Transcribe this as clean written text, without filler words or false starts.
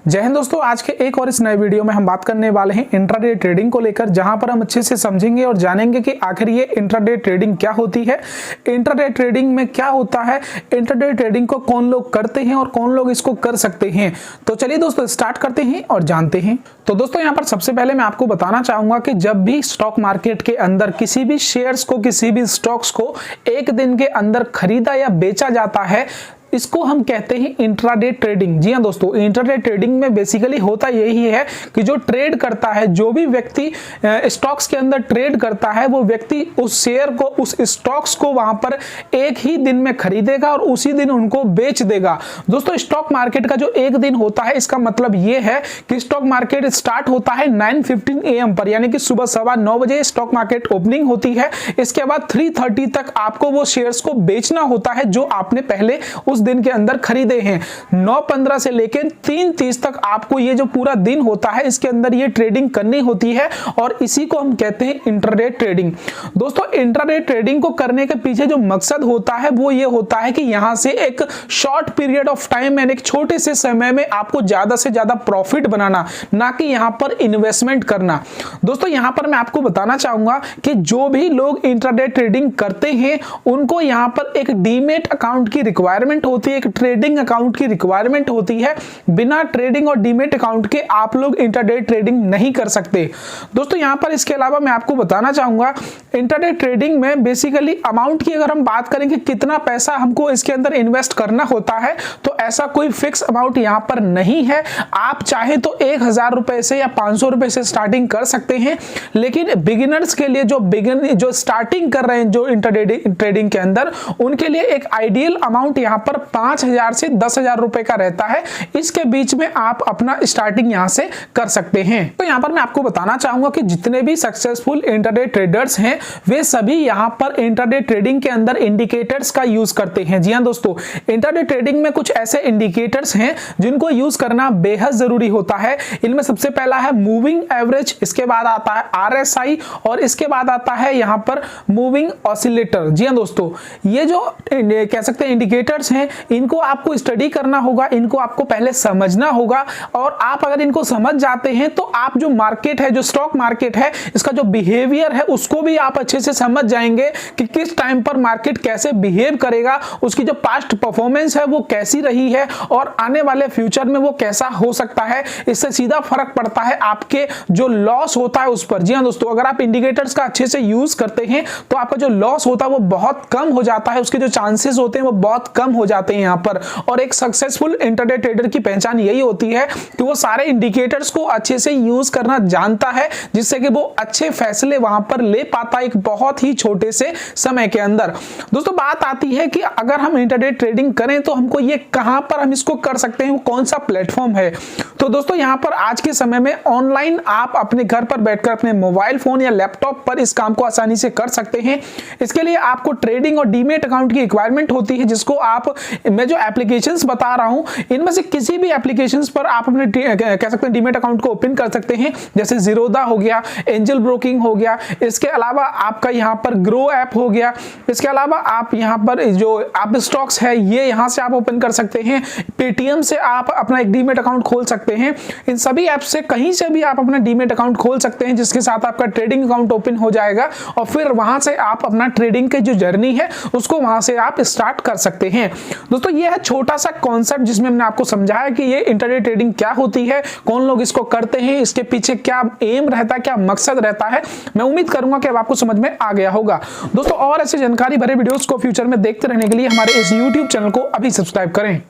जय हिंद दोस्तों, आज के एक और इस नए वीडियो में हम बात करने वाले हैं इंट्राडे ट्रेडिंग को लेकर, जहां पर हम अच्छे से समझेंगे और जानेंगे कि आखिर ये इंट्राडे ट्रेडिंग क्या होती है, इंट्राडे ट्रेडिंग में क्या होता है, इंट्राडे ट्रेडिंग को कौन लोग करते हैं और कौन लोग इसको कर सकते हैं। तो चलिए दोस्तों स्टार्ट करते हैं और जानते हैं। तो दोस्तों यहाँ पर सबसे पहले मैं आपको बताना चाहूंगा कि जब भी स्टॉक मार्केट के अंदर किसी भी शेयर्स को, किसी भी स्टॉक्स को एक दिन के अंदर खरीदा या बेचा जाता है, इसको हम कहते हैं इंट्राडे ट्रेडिंग। जी हाँ दोस्तों, इंट्राडे ट्रेडिंग में बेसिकली होता यही है कि जो ट्रेड करता है, जो भी व्यक्ति स्टॉक्स के अंदर ट्रेड करता है, वो व्यक्ति उस शेयर को, उस स्टॉक्स को वहां पर एक ही दिन में खरीदेगा और उसी दिन उनको बेच देगा। दोस्तों स्टॉक मार्केट का जो एक दिन होता है, इसका मतलब ये है कि स्टॉक मार्केट स्टार्ट होता है 9:15 AM पर, यानी कि सुबह 9:15 बजे स्टॉक मार्केट ओपनिंग होती है। इसके बाद 3:30 तक आपको वो शेयर्स को बेचना होता है जो आपने पहले उस दिन के अंदर खरीदे हैं। 9:15 से लेकर 3:30 तक आपको ये जो पूरा दिन होता है, इसके अंदर ये ट्रेडिंग करनी होती है और इसी को हम कहते हैं इंट्राडे ट्रेडिंग। दोस्तों इंट्राडे ट्रेडिंग को करने के पीछे जो मकसद होता है वो ये होता है कि यहां से एक शॉर्ट पीरियड ऑफ टाइम में, एक छोटे से समय में आपको ज्यादा से ज्यादा प्रॉफिट बनाना, ना कि यहां पर इन्वेस्टमेंट करना। दोस्तों यहां पर मैं आपको बताना चाहूंगा कि जो भी लोग इंट्राडे ट्रेडिंग करते हैं उनको यहां पर एक डीमेट अकाउंट की रिक्वायरमेंट होती है, एक ट्रेडिंग अकाउंट की रिक्वायरमेंट होती है। बिना ट्रेडिंग और डीमेट अकाउंट के आप लोग इंट्राडे ट्रेडिंग नहीं कर सकते। दोस्तों यहां पर इसके अलावा मैं आपको बताना चाहूंगा, इंट्राडे ट्रेडिंग में बेसिकली अमाउंट की अगर हम बात करें कि कितना पैसा हमको इसके अंदर इन्वेस्ट करना होता है, तो ऐसा कोई फिक्स अमाउंट यहां पर नहीं है। आप चाहे तो 1000 रुपए से या 500 रुपए से स्टार्टिंग कर सकते हैं, लेकिन बिगिनर्स के लिए, जो स्टार्टिंग कर रहे हैं जो इंट्राडे ट्रेडिंग के अंदर, उनके लिए एक आइडियल अमाउंट यहां पर 5000 से 10,000 रुपए का रहता है। इसके बीच में आप अपना स्टार्टिंग यहां से कर सकते हैं। तो यहां पर मैं आपको बताना चाहूंगा कि जितने भी सक्सेसफुल इंट्राडे ट्रेडर्स हैं, वे सभी यहां पर इंट्राडे ट्रेडिंग के अंदर इंडिकेटर्स का यूज करते हैं। जी हां दोस्तों, इंट्राडे ट्रेडिंग में कुछ ऐसे इंडिकेटर्स हैं जिनको यूज करना बेहद जरूरी होता है। इनमें सबसे पहला है मूविंग एवरेज, इसके बाद आता है RSI और इसके बाद आता है यहां पर मूविंग ऑसिलेटर। जी हां दोस्तों, ये जो कह सकते हैं इंडिकेटर्स हैं, इनको आपको स्टडी करना होगा, इनको आपको पहले समझना होगा, और आप अगर इनको समझ जाते हैं तो आप जो मार्केट है, जो स्टॉक मार्केट है, इसका जो बिहेवियर है उसको भी आप अच्छे से समझ जाएंगे कि किस टाइम पर मार्केट कैसे बिहेव करेगा, उसकी जो पास्ट परफॉर्मेंस है वो कैसी रही है और आने वाले फ्यूचर में वो कैसा हो सकता है। इससे सीधा फर्क पड़ता है आपके जो लॉस होता है उस पर। जी हाँ दोस्तों, अगर आप इंडिकेटर्स का अच्छे से यूज करते हैं तो आपका जो लॉस होता है वो बहुत कम हो जाता है, उसके जो चांसेस होते हैं वो बहुत कम हो जाते हैं यहां पर। और एक सक्सेसफुल इंट्राडे ट्रेडर की पहचान यही होती है कि वो सारे इंडिकेटर्स को अच्छे से यूज करना जानता है, जिससे कि वो अच्छे फैसले वहां पर ले पाता है एक बहुत ही छोटे से समय के अंदर। दोस्तों बात आती है कि अगर हम इंट्राडे ट्रेडिंग करें तो हमको ये कहां पर हम इसको कर सकते हैं, वो कौन सा प्लेटफॉर्म है। तो दोस्तों यहां पर आज के समय में ऑनलाइन आप अपने घर पर बैठकर अपने मोबाइल फोन या लैपटॉप पर इस काम को आसानी से कर सकते हैं। इसके लिए आपको ट्रेडिंग और डीमेट अकाउंट की रिक्वायरमेंट होती है, जिसको आप, मैं जो एप्लीकेशंस बता रहा हूं इनमें से किसी भी एप्लीकेशंस पर आप अपने कह सकते हैं डीमेट अकाउंट को ओपन कर सकते हैं। जैसे ज़ीरोधा हो गया, एंजल ब्रोकिंग हो गया, इसके अलावा आपका यहां पर ग्रो ऐप हो गया, इसके अलावा आप यहां पर जो आप स्टॉक्स है ये यहां से आप ओपन कर सकते हैं। पेटीएम से आप अपना एक डीमेट अकाउंट खोल सकते हैं। इन सभी ऐप से कहीं से भी आप अपना डीमेट अकाउंट खोल सकते हैं, जिसके साथ आपका ट्रेडिंग अकाउंट ओपन हो जाएगा और फिर वहां से आप अपना ट्रेडिंग की जो जर्नी है उसको वहां से आप स्टार्ट कर सकते हैं। दोस्तों ये है छोटा सा कॉन्सेप्ट जिसमें हमने आपको समझाया कि ये इंट्राडे ट्रेडिंग क्या होती है, कौन लोग इसको करते हैं, इसके पीछे क्या एम रहता है, क्या मकसद रहता है। मैं उम्मीद करूंगा कि अब आपको समझ में आ गया होगा। दोस्तों और ऐसे जानकारी भरे वीडियोस को फ्यूचर में देखते रहने के लिए हमारे इस YouTube चैनल को अभी सब्सक्राइब करें।